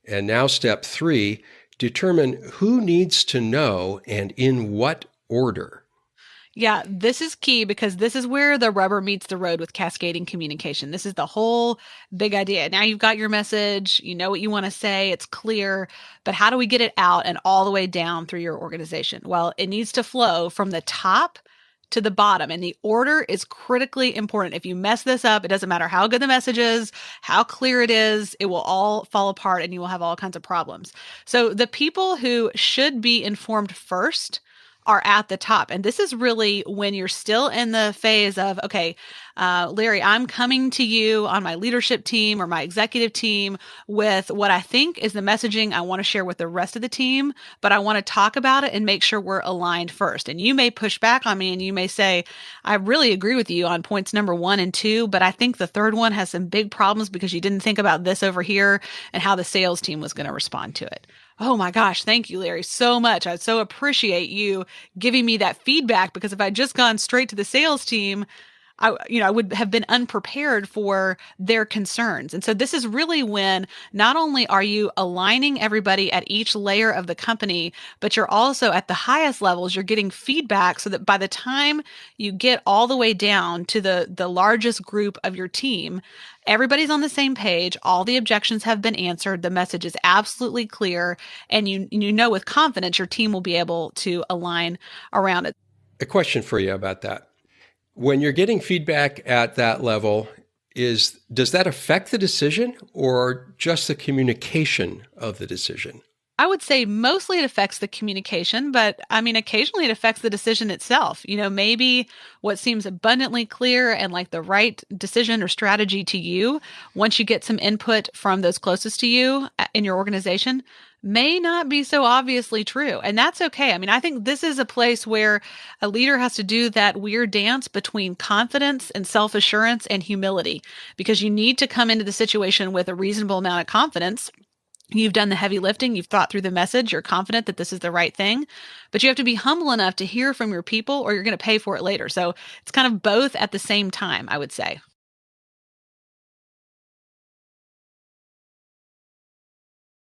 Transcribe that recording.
And now step 3, determine who needs to know and in what order. Yeah, this is key because this is where the rubber meets the road with cascading communication. This is the whole big idea. Now you've got your message, you know what you want to say, it's clear, but how do we get it out and all the way down through your organization? Well, it needs to flow from the top to the bottom, and the order is critically important. If you mess this up, it doesn't matter how good the message is, how clear it is, it will all fall apart and you will have all kinds of problems. So the people who should be informed first are at the top. And this is really when you're still in the phase of, okay, Larry, I'm coming to you on my leadership team or my executive team with what I think is the messaging I want to share with the rest of the team, but I want to talk about it and make sure we're aligned first. And you may push back on me and you may say, I really agree with you on points number 1 and 2, but I think the third one has some big problems because you didn't think about this over here and how the sales team was going to respond to it. Oh my gosh, thank you, Larry, so much. I so appreciate you giving me that feedback because if I'd just gone straight to the sales team, I would have been unprepared for their concerns. And so this is really when not only are you aligning everybody at each layer of the company, but you're also at the highest levels, you're getting feedback so that by the time you get all the way down to the largest group of your team, everybody's on the same page, all the objections have been answered, the message is absolutely clear, and you know with confidence your team will be able to align around it. A question for you about that. When you're getting feedback at that level, does that affect the decision or just the communication of the decision? I would say mostly it affects the communication, but I mean, occasionally it affects the decision itself. Maybe what seems abundantly clear and like the right decision or strategy to you, once you get some input from those closest to you in your organization, may not be so obviously true. And that's okay. I mean, I think this is a place where a leader has to do that weird dance between confidence and self assurance and humility, because you need to come into the situation with a reasonable amount of confidence. You've done the heavy lifting. You've thought through the message. You're confident that this is the right thing, but you have to be humble enough to hear from your people or you're going to pay for it later. So it's kind of both at the same time, I would say.